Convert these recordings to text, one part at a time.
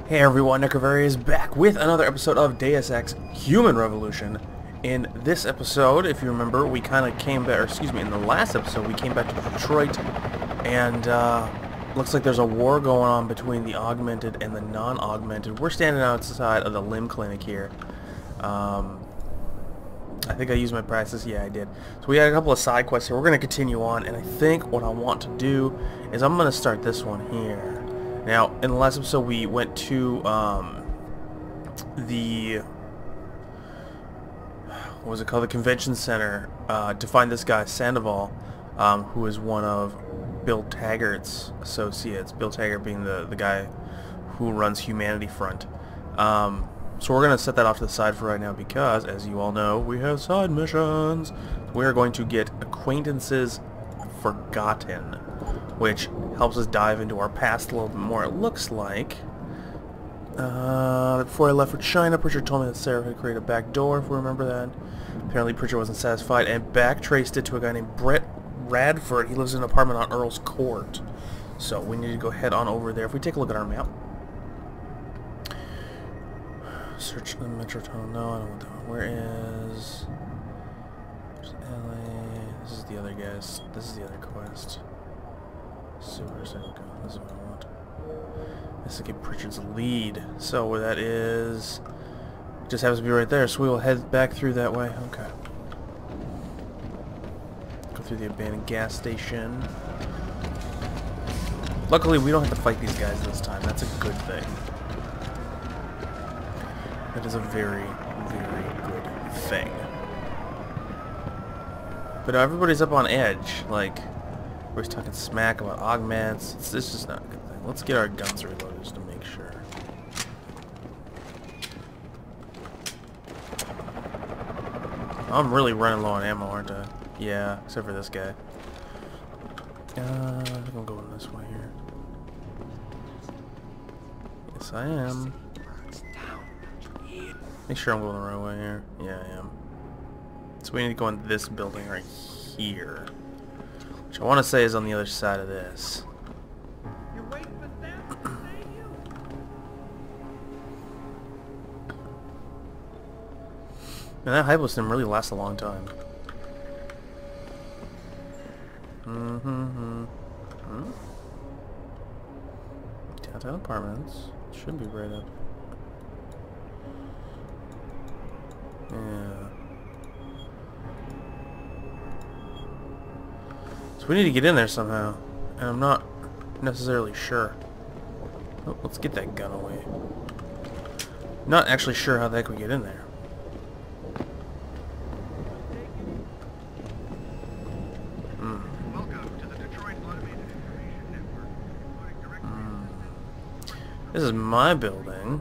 Hey everyone, Necrovarius back with another episode of Deus Ex Human Revolution. In this episode, if you remember, we kind of came back, or excuse me, in the last episode, we came back to Detroit, and looks like there's a war going on between the augmented and the non-augmented. We're standing outside of the limb clinic here. I think I used my practice. Yeah, I did. So we had a couple of side quests here. We're going to continue on, and I think what I want to do is I'm going to start this one here. Now, in the last episode, we went to the what was it called? The convention center to find this guy Sandoval, who is one of Bill Taggart's associates. Bill Taggart being the guy who runs Humanity Front. So we're going to set that off to the side for right now because, as you all know, we have side missions. We are going to get Acquaintances Forgotten, which helps us dive into our past a little bit more. It looks like before I left for China, Pritchard told me that Sarah had created a back door, if we remember that. Apparently Pritchard wasn't satisfied and backtraced it to a guy named Brett Radford. He lives in an apartment on Earl's Court. So we need to go head on over there. If we take a look at our map. Search the metro tunnel. No, I don't want that one. Where is... There's LA. This is the other guys. This is the other quest. Sewers. Okay, this is what I want. This is to get Pritchard's lead. So where that is... just happens to be right there. So we will head back through that way. Okay. Go through the abandoned gas station. Luckily, we don't have to fight these guys this time. That's a good thing. That is a very, very good thing. But everybody's up on edge. Like, we're just talking smack about augments. It's just not a good thing. Let's get our guns reloaded just to make sure. I'm really running low on ammo, aren't I? Yeah, except for this guy. I think I'm going this way here. Yes, I am. Make sure I'm going the right way here. Yeah, I am. So we need to go in this building right here, which I want to say is on the other side of this. You're waiting for them to save you? Man, that hypo stim really lasts a long time. Downtown apartments. Should be right up. Yeah. So we need to get in there somehow, and I'm not necessarily sure. Oh, let's get that gun away. Not actually sure how the heck we get in there. Welcome to the Detroit Automated Information Network. This is my building.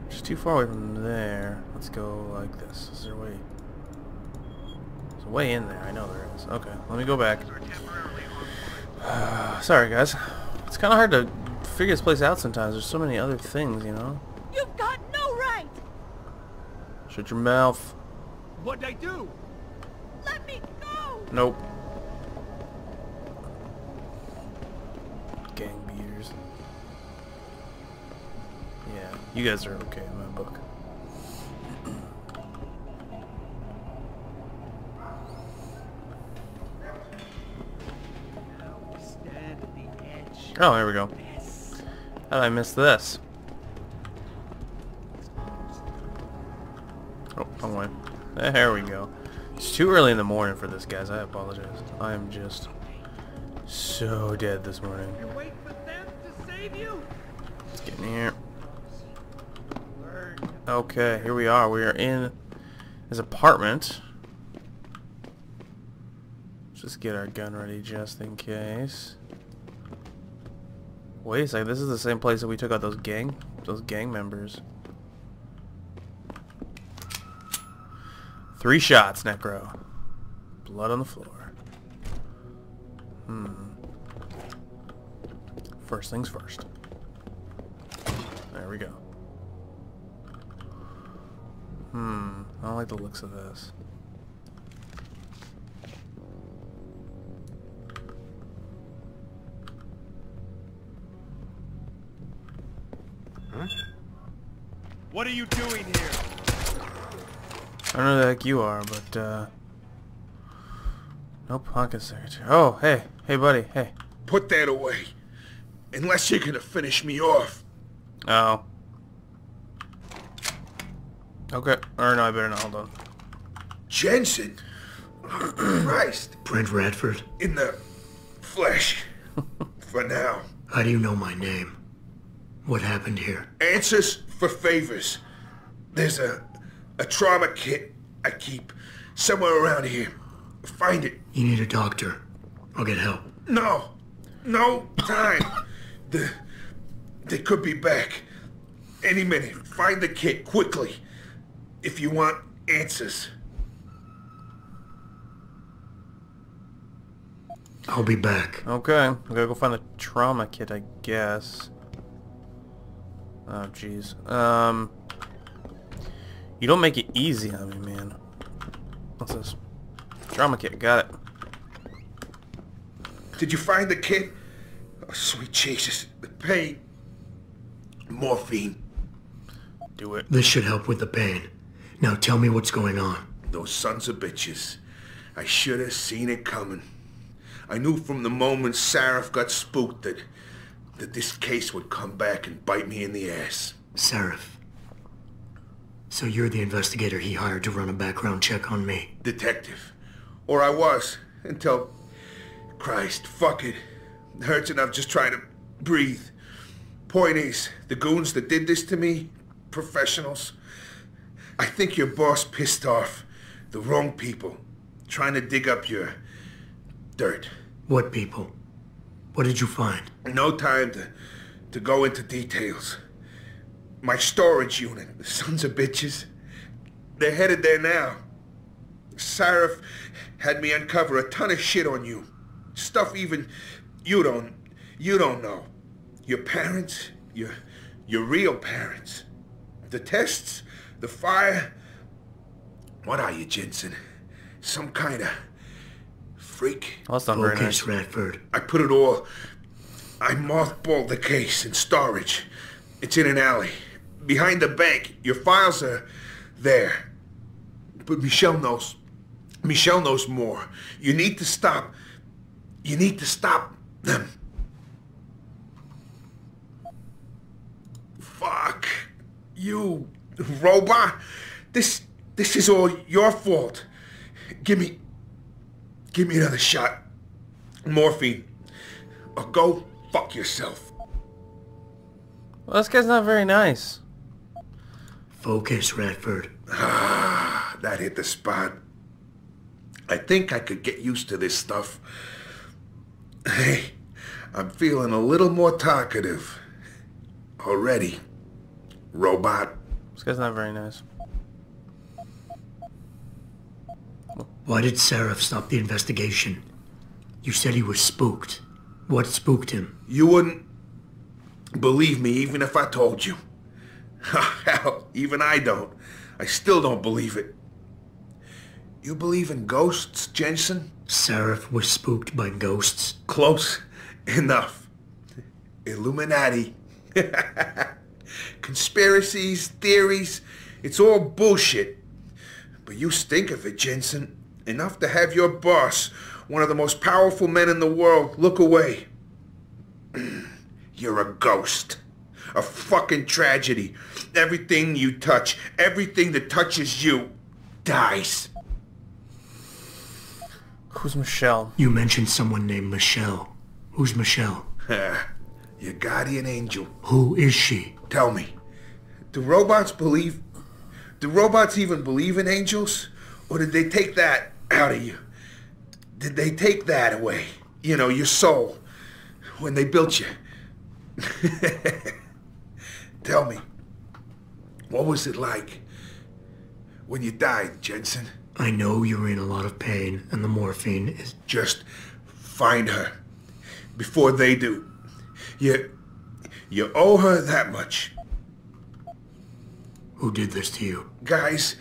Just too far away from there. Let's go like this. Is there a way? There's a way in there. I know there is. Okay, let me go back. Sorry, guys. It's kind of hard to figure this place out sometimes. There's so many other things, you know? You've got no right! Shut your mouth. What'd I do? Let me go! Nope. Gang beaters. Yeah, you guys are okay in my book. Now we stand at the edge. Oh, there we go. How did I miss this? Oh, wrong way. There we go. It's too early in the morning for this, guys. I apologize. I am just so dead this morning. You're waiting for them to save you? Let's get in here. Learn. Okay, here we are. We are in his apartment. Let's just get our gun ready just in case. Wait a second, this is the same place that we took out those gang members. 3 shots, Necro. Blood on the floor. First things first. There we go. I don't like the looks of this. What are you doing here? I don't know who the heck you are, but, nope, Honkin secretary. Oh, hey. Hey, buddy. Hey. Put that away. Unless you're gonna finish me off. Oh. Okay. Or no, I better not. Hold on. Jensen? Oh, Christ. Brent Radford? In the flesh. For now. How do you know my name? What happened here? Answers for favors. There's a trauma kit I keep somewhere around here. Find it. You need a doctor. I'll get help. No. No time. They could be back. Any minute. Find the kit quickly. If you want answers. I'll be back. Okay. I gotta go find the trauma kit, I guess. Oh, jeez. You don't make it easy on me, man. What's this? Trauma kit. Got it. Did you find the kit? Oh, sweet Jesus. The pain. Morphine. Do it. This should help with the pain. Now tell me what's going on. Those sons of bitches. I should have seen it coming. I knew from the moment Sarif got spooked that this case would come back and bite me in the ass. Sarif. So you're the investigator he hired to run a background check on me? Detective. Or I was. Until... Christ, fuck it. It hurts enough just trying to breathe. Point is, the goons that did this to me, professionals. I think your boss pissed off the wrong people, trying to dig up your dirt. What people? What did you find? No time to go into details. My storage unit, the sons of bitches, they're headed there now. Sarif had me uncover a ton of shit on you. Stuff even you don't know. Your parents, your real parents. The tests, the fire. What are you, Jensen? Some kind of freak? Well, that's not very nice. Focus, Radford. I put it all... I mothballed the case in storage. It's in an alley. Behind the bank. Your files are there. But Michelle knows. Michelle knows more. You need to stop. You need to stop them. Fuck. You robot. This is all your fault. Give me another shot. Morphine. Or go fuck yourself. Well, this guy's not very nice. Focus, Radford. Ah, that hit the spot. I think I could get used to this stuff. Hey, I'm feeling a little more talkative. Already. Robot. This guy's not very nice. Why did Sarif stop the investigation? You said he was spooked. What spooked him? You wouldn't believe me even if I told you. Hell, even I don't. I still don't believe it. You believe in ghosts, Jensen? Sarif was spooked by ghosts? Close enough. Illuminati. Conspiracies, theories, it's all bullshit. But you stink of it, Jensen. Enough to have your boss, one of the most powerful men in the world, look away. You're a ghost. A fucking tragedy. Everything you touch, everything that touches you, dies. Who's Michelle? You mentioned someone named Michelle. Who's Michelle? Your guardian angel. Who is she? Tell me, do robots even believe in angels? Or did they take that out of you? Did they take that away? You know, your soul, when they built you? Tell me, what was it like when you died, Jensen? I know you're in a lot of pain, and the morphine is... Just find her before they do. You owe her that much. Who did this to you? Guys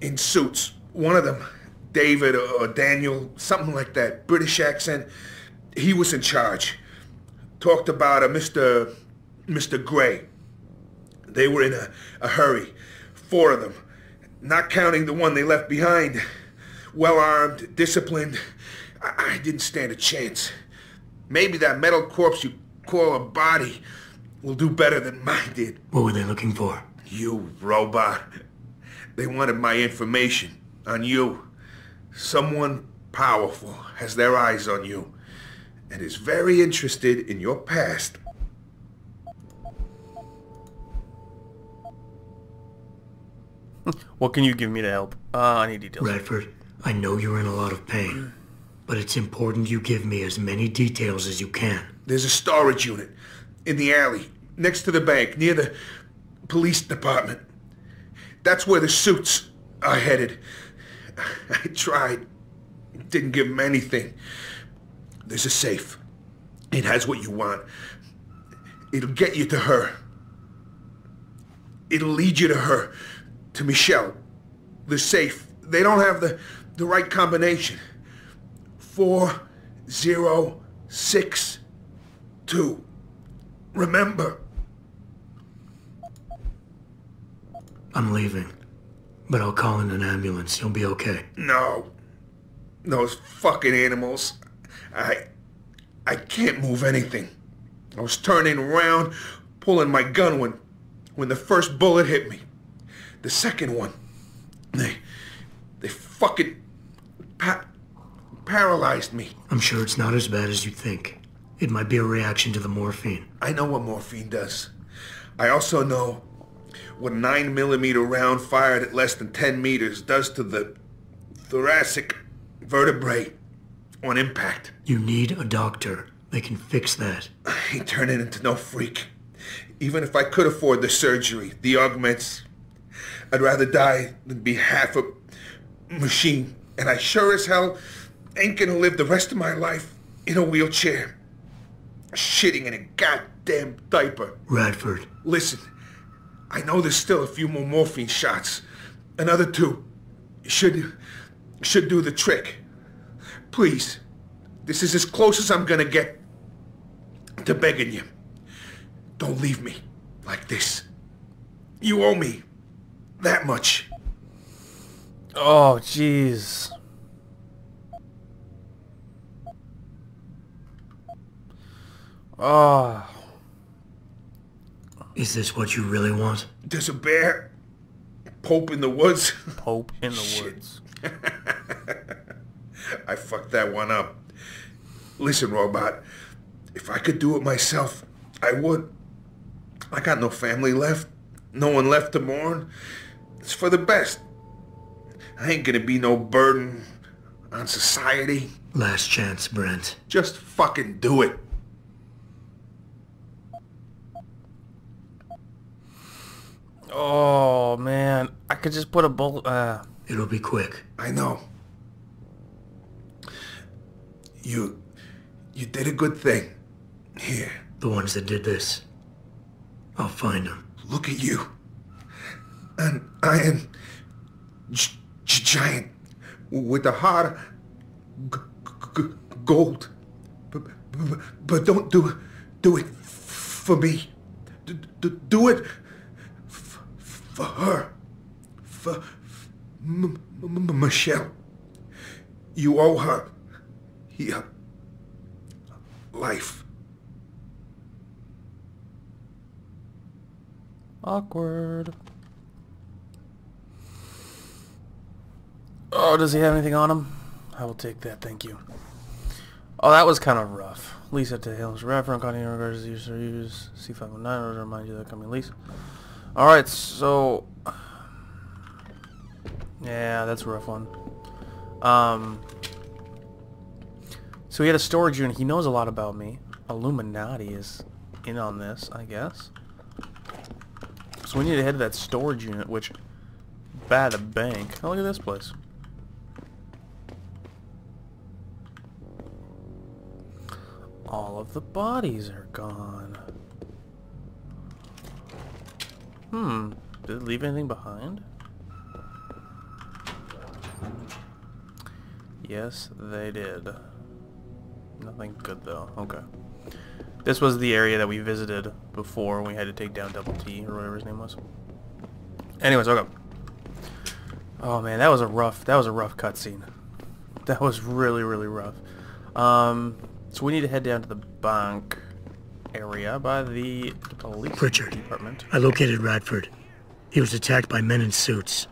in suits. One of them, David or Daniel, something like that. British accent. He was in charge. Talked about a Mr. Gray. They were in a hurry. 4 of them. Not counting the one they left behind. Well-armed, disciplined. I didn't stand a chance. Maybe that metal corpse you call a body will do better than mine did. What were they looking for? You, robot. They wanted my information on you. Someone powerful has their eyes on you and is very interested in your past. What can you give me to help? I need details. Radford, I know you're in a lot of pain, but it's important you give me as many details as you can. There's a storage unit in the alley next to the bank near the police department. That's where the suits are headed. I tried. Didn't give them anything. There's a safe. It has what you want. It'll get you to her. It'll lead you to her. To Michelle. The safe. They don't have the right combination. 4062. Remember. I'm leaving, but I'll call in an ambulance. You'll be okay. No. Those fucking animals. I can't move anything. I was turning around, pulling my gun when the first bullet hit me. The second one, they fucking paralyzed me. I'm sure it's not as bad as you think. It might be a reaction to the morphine. I know what morphine does. I also know what a 9mm round fired at less than 10 meters does to the thoracic vertebrae on impact. You need a doctor. They can fix that. I ain't turning into no freak. Even if I could afford the surgery, the augments, I'd rather die than be half a machine. And I sure as hell ain't gonna live the rest of my life in a wheelchair, shitting in a goddamn diaper. Radford. Listen, I know there's still a few more morphine shots. Another 2 should do the trick. Please, this is as close as I'm gonna get to begging you. Don't leave me like this. You owe me that much. Oh, jeez. Oh. Is this what you really want? There's a bear. Pope in the woods. Pope in the Shit. woods. I fucked that one up. Listen, robot. If I could do it myself, I would. I got no family left. No one left to mourn. It's for the best. I ain't gonna be no burden on society. Last chance, Brent. Just fucking do it. Oh, man. I could just put a bullet... It'll be quick. I know. You did a good thing. Here. The ones that did this. I'll find them. Look at you. An iron giant with a heart of gold. But don't do it for me. Do it for her. For Michelle. You owe her your life. Awkward. Oh, does he have anything on him? I will take that, thank you. Oh, that was kind of rough. Lease at the Hills Reference, Connie regards the user use C519 to remind you that coming lease. Alright, so... Yeah, that's a rough one. So he had a storage unit. He knows a lot about me. Illuminati is in on this, I guess. So we need to head to that storage unit, which... Bad a bank. Oh, look at this place. All of the bodies are gone. Did it leave anything behind? Yes, they did. Nothing good though. Okay. This was the area that we visited before. We had to take down Double T, or whatever his name was. Anyways, okay. Oh man, that was a rough cutscene. That was really, really rough. So we need to head down to the bank area by the police Pritchard, department. I located Radford. He was attacked by men in suits.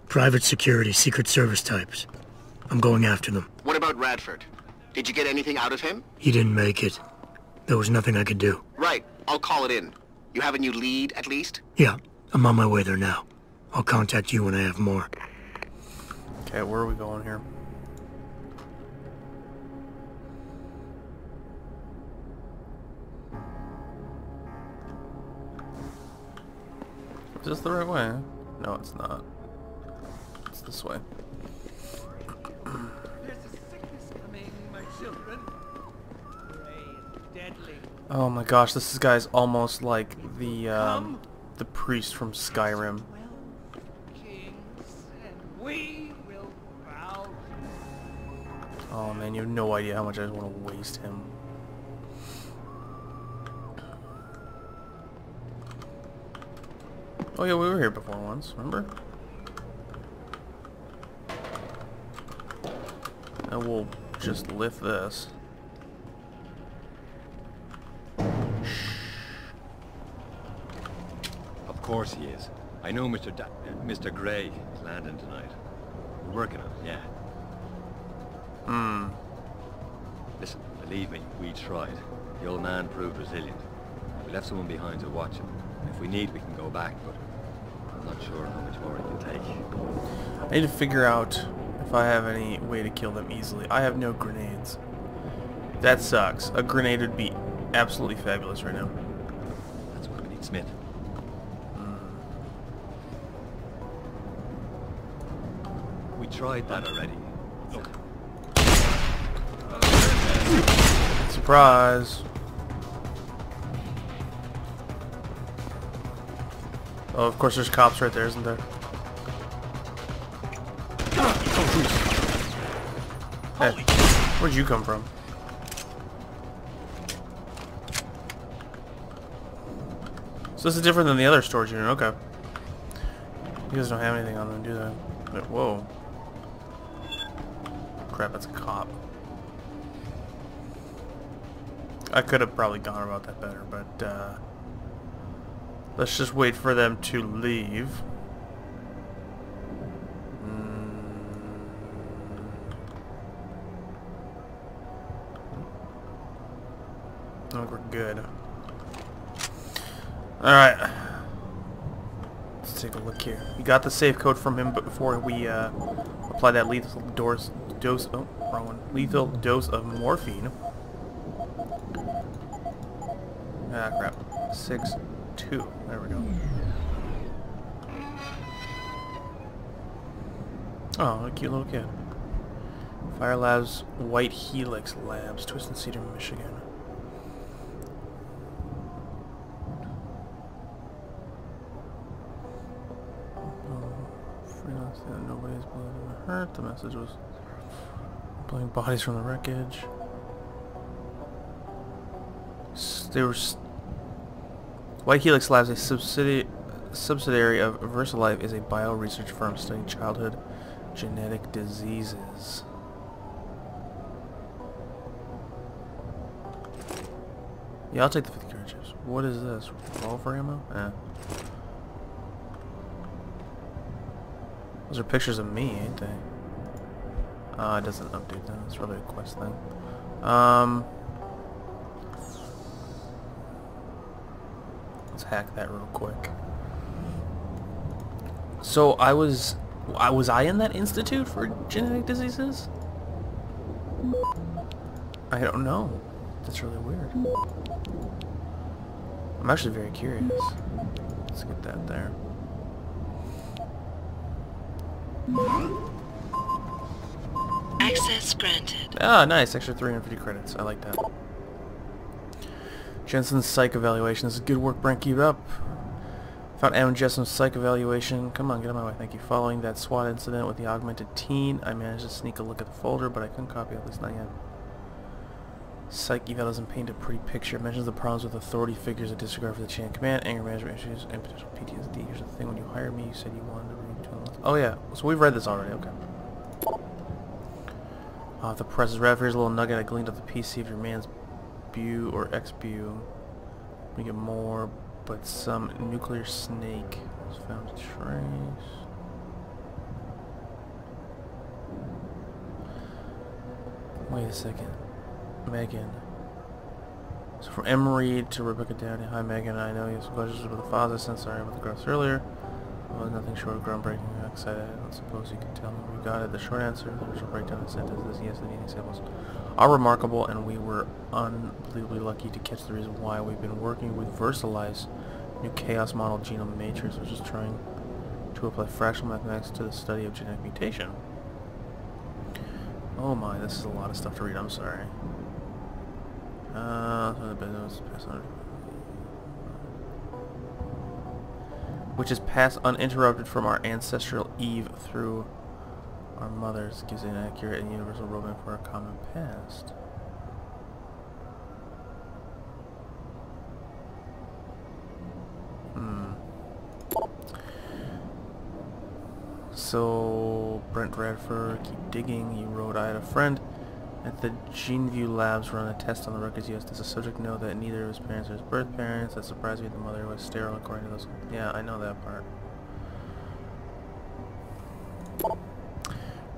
Private security, Secret Service types. I'm going after them. What about Radford? Did you get anything out of him? He didn't make it. There was nothing I could do. Right, I'll call it in. You have a new lead, at least? Yeah, I'm on my way there now. I'll contact you when I have more. Okay, where are we going here? Is this the right way? No, it's not. It's this way. There's a sickness coming, my children. Gray and deadly. Oh my gosh, this guy's almost like the priest from Skyrim. 12 kings, and we will bow. Oh man, you have no idea how much I just want to waste him. Oh yeah, we were here before once, remember? And we'll just lift this. Of course he is. I know Mr. Gray is landing tonight. We're working on it, yeah. Listen, believe me, we tried. The old man proved resilient. We left someone behind to watch him. If we need, we can go back, but I'm not sure how much more it can take. I need to figure out if I have any way to kill them easily. I have no grenades. That sucks. A grenade would be absolutely fabulous right now. That's why we need Smith. We tried that already. Look. Surprise. Oh, of course there's cops right there, isn't there? Oh, jeez. Hey, where'd you come from? So this is different than the other storage unit, okay. You guys don't have anything on them, do they? But, whoa. Crap, that's a cop. I could have probably gone about that better, but, let's just wait for them to leave. I think we're good. Alright. Let's take a look here. We got the safe code from him, but before we apply that lethal dose lethal dose of morphine. Ah, crap. 6-2. There we go. Oh, a cute little kid. Fire Labs, White Helix Labs, Twisted Cedar, Michigan. Freelance, nobody's blood hurt. The message was pulling bodies from the wreckage. They were White Helix Labs, a subsidiary of VersaLife, is a bio-research firm studying childhood genetic diseases. Yeah, I'll take the 50 cartridges. What is this? Revolver ammo? Eh. Those are pictures of me, ain't they? It doesn't update that. It's probably a quest thing. Let's hack that real quick. So was I in that institute for genetic diseases? I don't know. That's really weird. I'm actually very curious. Let's get that there. Access granted. Ah, nice. Extra 350 credits. I like that. Jensen's psych evaluation. This is good work, Brent. Keep it up. Found Adam Jessam's psych evaluation. Come on, get on my way. Thank you. Following that SWAT incident with the augmented teen, I managed to sneak a look at the folder, but I couldn't copy it, at least not yet. Psych eval doesn't paint a pretty picture. It mentions the problems with authority figures, a disregard for the chain of command, anger management issues, and potential PTSD. Here's the thing: when you hired me, you said you wanted to read between the lines. Oh yeah, so we've read this already. Okay. The press is red. Here's a little nugget I gleaned off the PC of your man's BU or ex-BU. We get more, but some nuclear snake was found to trace. Wait a second. Megan. So from Emery to Rebecca Downey. Hi Megan, I know you have some questions about the father since sorry about the growth earlier. Well, nothing short of groundbreaking. I'm excited. I don't suppose you can tell me we got it. The short answer, the original breakdown of sentences, yes, the needing examples are remarkable, and we were unbelievably lucky to catch the reason why we've been working with Versalize, new chaos model genome matrix, which is trying to apply fractional mathematics to the study of genetic mutation. Oh my, this is a lot of stuff to read, I'm sorry. Which is passed uninterrupted from our ancestral Eve through our mothers, gives an accurate and universal roadmap for our common past. So, Brent Radford, keep digging. You wrote, I had a friend at the GeneView labs run a test on the records used. Does the subject know that neither of his parents are his birth parents? That surprised me. The mother was sterile according to those. Yeah, I know that part.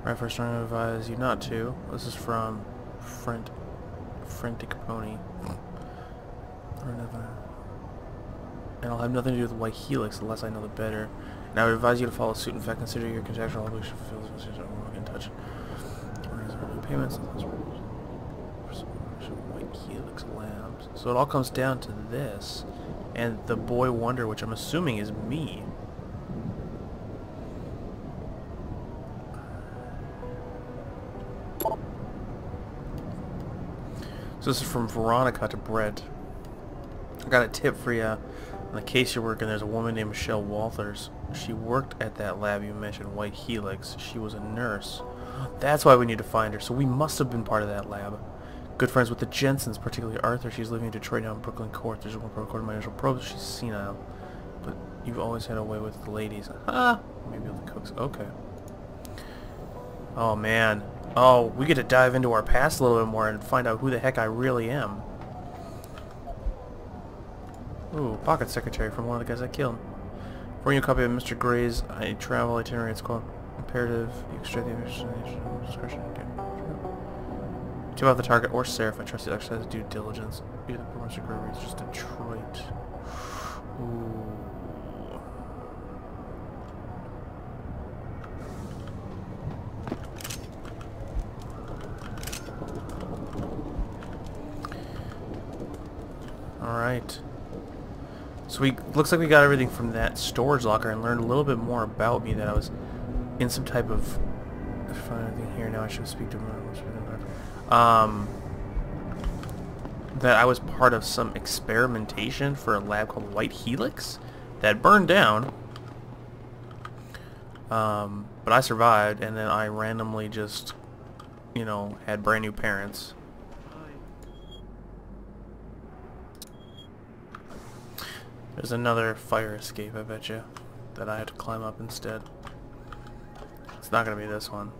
Right, first trying to advise you not to. This is from Frantic Pony. Or never. And I'll have nothing to do with White Helix unless I know the better. And I would advise you to follow suit. In fact, consider your contractual obligation fulfilled. We'll get in touch. Payments. White Helix Labs. So it all comes down to this, and the boy wonder, which I'm assuming is me. So this is from Veronica to Brett. I got a tip for you. In the case you're working, there's a woman named Michelle Walters. She worked at that lab you mentioned, White Helix. She was a nurse. That's why we need to find her. So we must have been part of that lab. Good friends with the Jensens, particularly Arthur. She's living in Detroit now in Brooklyn Court. There's one according to my initial probe. She's senile. But you've always had a way with the ladies. Ah, maybe with the cooks. Okay. Oh, man. Oh, we get to dive into our past a little bit more and find out who the heck I really am. Ooh, pocket secretary from one of the guys I killed. For you, a copy of Mr. Gray's travel itinerary. It's called Imperative. You extract the information discretion. Okay. Tip off the target or Seraph. I trust you exercise due diligence. Either Mr. Gray reads just Detroit. Ooh. Alright. So looks like we got everything from that storage locker and learned a little bit more about me, that I was in some type of... I find anything here now, I should speak to him. That I was part of some experimentation for a lab called White Helix that burned down. But I survived, and then I randomly just, you know, had brand new parents. There's another fire escape, I bet you, that I had to climb up instead. It's not gonna be this one.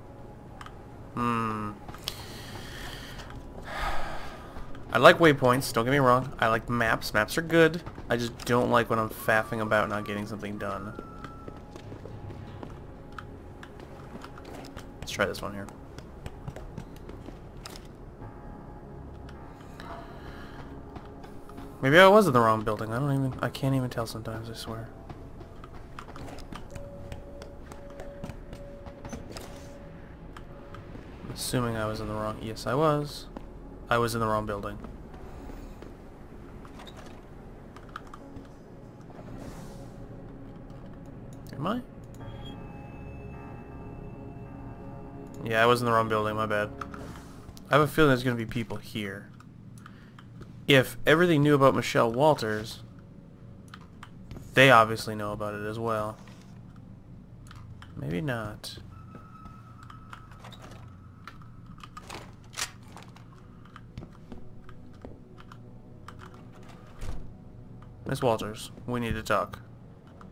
I like waypoints, don't get me wrong. I like maps. Maps are good. I just don't like when I'm faffing about not getting something done. Let's try this one here. Maybe I was in the wrong building. I can't even tell sometimes, I swear. I'm assuming I was in the wrong... Yes, I was. I was in the wrong building. Am I? Yeah, I was in the wrong building, my bad. I have a feeling there's going to be people here. If everything knew about Michelle Walters, they obviously know about it as well. Maybe not. Miss Walters, we need to talk.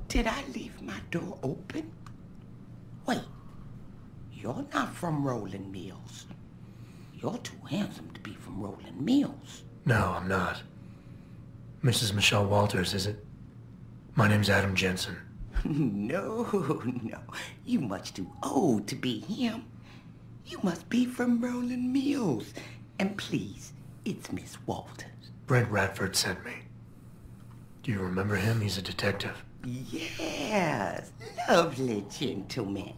Did I leave my door open? Wait, you're not from Rolling Mills. You're too handsome to be from Rolling Mills. No, I'm not. Mrs. Michelle Walters, is it? My name's Adam Jensen. No, you much too old to be him. You must be from Rolling Mills. And please, it's Miss Walters. Brent Radford sent me. Do you remember him? He's a detective. Yes, lovely gentleman.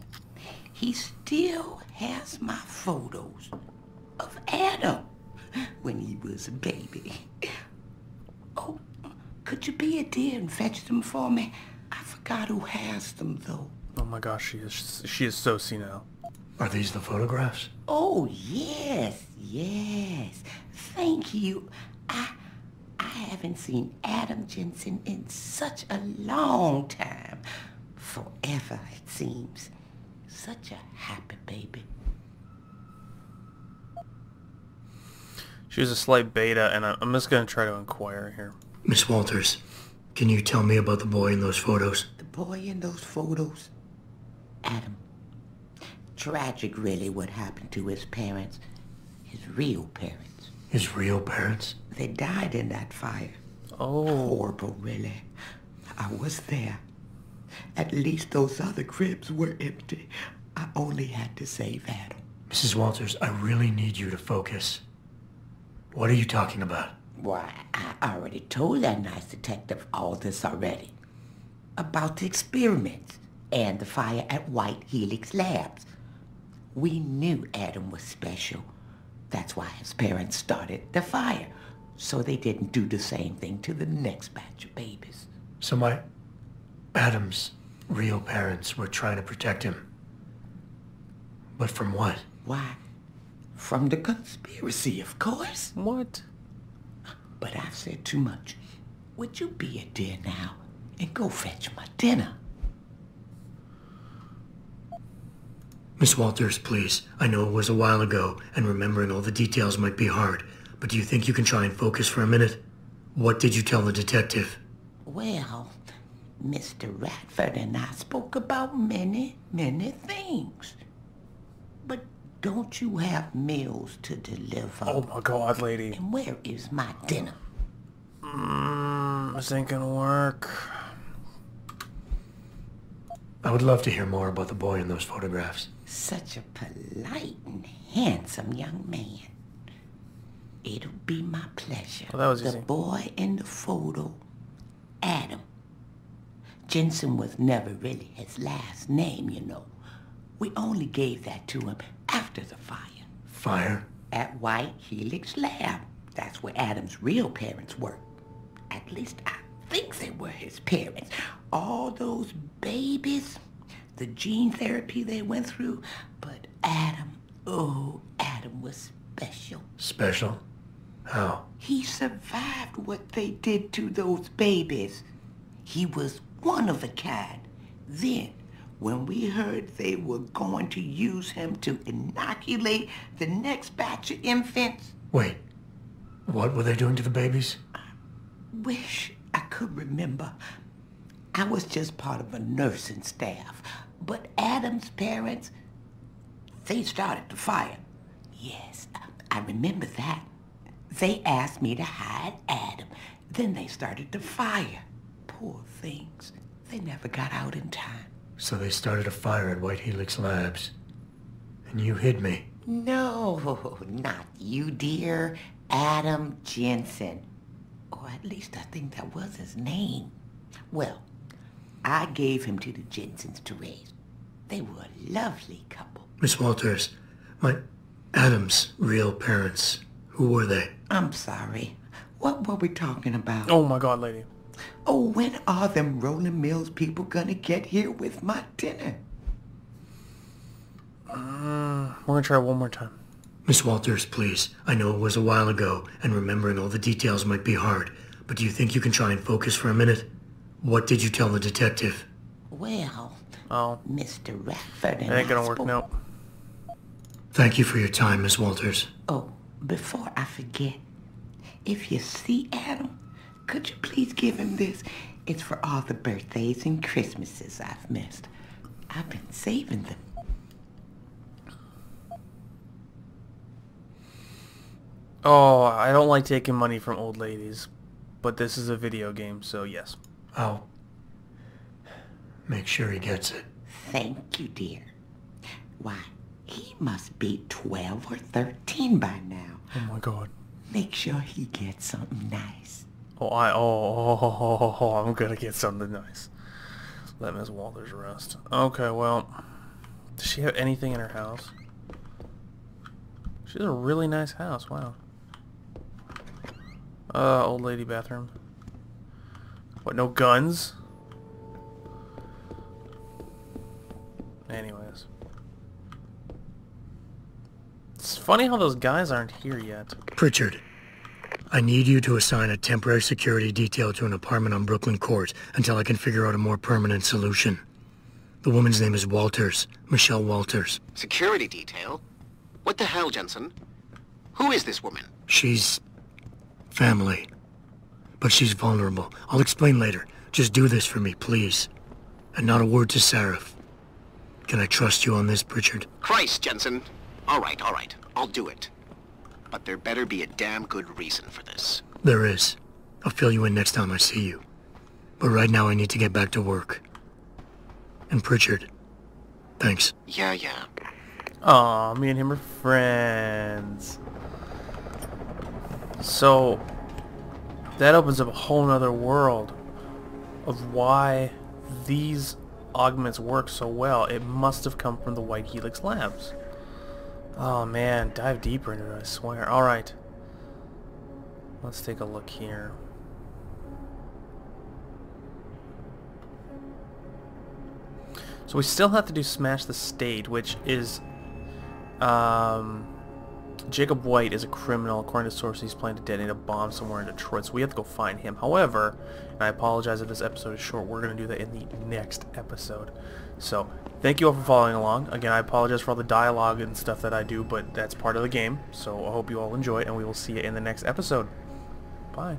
He still has my photos of Adam when he was a baby. Oh, could you be a dear and fetch them for me? I forgot who has them, though. Oh my gosh, she is so senile. Are these the photographs? Oh, yes. Thank you. I haven't seen Adam Jensen in such a long time. Forever, it seems. Such a happy baby. She was a slight beta, and I'm just going to try to inquire here. Miss Walters, can you tell me about the boy in those photos? The boy in those photos? Adam. Tragic, really, what happened to his parents. His real parents. His real parents? They died in that fire. Oh. Horrible, really. I was there. At least those other cribs were empty. I only had to save Adam. Mrs. Walters, I really need you to focus. What are you talking about? Why, I already told that nice detective all this already. About the experiments and the fire at White Helix Labs. We knew Adam was special. That's why his parents started the fire, so they didn't do the same thing to the next batch of babies. So Adam's real parents were trying to protect him. But from what? Why? From the conspiracy, of course. What? But I've said too much. Would you be a dear now and go fetch my dinner? Miss Walters, please. I know it was a while ago, and remembering all the details might be hard, but do you think you can try and focus for a minute? What did you tell the detective? Well, Mr. Radford and I spoke about many things. But don't you have meals to deliver? Oh my god, lady. And where is my dinner? This ain't gonna work. I would love to hear more about the boy in those photographs. Such a polite and handsome young man. It'll be my pleasure. Well, that was the easy. boy in the photo, Adam. Jensen was never really his last name, you know. We only gave that to him after the fire. Fire? At White Helix Lab. That's where Adam's real parents worked. At least I think they were his parents. All those babies, the gene therapy they went through. But Adam, oh, Adam was special. Special? How? He survived what they did to those babies. He was one of a kind. Then, when we heard they were going to use him to inoculate the next batch of infants... Wait, what were they doing to the babies? Wish I could remember. I was just part of a nursing staff. But Adam's parents, they started the fire. Yes, I remember that. They asked me to hide Adam. Then they started the fire. Poor things. They never got out in time. So they started a fire at White Helix Labs. And you hid me. No, not you, dear. Adam Jensen. Or at least I think that was his name. Well, I gave him to the Jensens to raise. They were a lovely couple. Miss Walters, Adam's real parents, who were they? I'm sorry. What were we talking about? Oh my god, lady. Oh, when are them Rolling Mills people gonna get here with my dinner? We're gonna try one more time. Miss Walters, please. I know it was a while ago, and remembering all the details might be hard, but do you think you can try and focus for a minute? What did you tell the detective? Well, Oh, Mr. Radford and that ain't gonna I work, spoke... no. Thank you for your time, Miss Walters. Oh, before I forget, if you see Adam, Could you please give him this? It's for all the birthdays and Christmases I've missed. I've been saving them. Oh, I don't like taking money from old ladies, but this is a video game, so yes. I'll make sure he gets it. Thank you, dear. Why, he must be 12 or 13 by now. Oh my god. Make sure he gets something nice. I'm gonna get something nice. Let Miss Walters rest. Okay, well, does she have anything in her house? She has a really nice house, wow. Old lady bathroom. What, no guns? Anyways. It's funny how those guys aren't here yet. Pritchard, I need you to assign a temporary security detail to an apartment on Brooklyn Court until I can figure out a more permanent solution. The woman's name is Walters, Michelle Walters. Security detail? What the hell, Jensen? Who is this woman? She's family, but she's vulnerable. I'll explain later. Just do this for me, please. And not a word to Sarif. Can I trust you on this, Pritchard? Christ, Jensen. All right. I'll do it. But there better be a damn good reason for this. There is. I'll fill you in next time I see you. But right now I need to get back to work. And Pritchard, thanks. Yeah. Aw, me and him are friends. So, that opens up a whole nother world of why these augments work so well. It must have come from the White Helix Labs. Oh man, dive deeper into it, I swear. Alright. Let's take a look here. So we still have to do Smash the State, which is... Jacob White is a criminal. According to sources, he's planning to detonate a bomb somewhere in Detroit, so we have to go find him. However, and I apologize if this episode is short, we're going to do that in the next episode. So, thank you all for following along. Again, I apologize for all the dialogue and stuff that I do, but that's part of the game. So I hope you all enjoy, and we will see you in the next episode. Bye.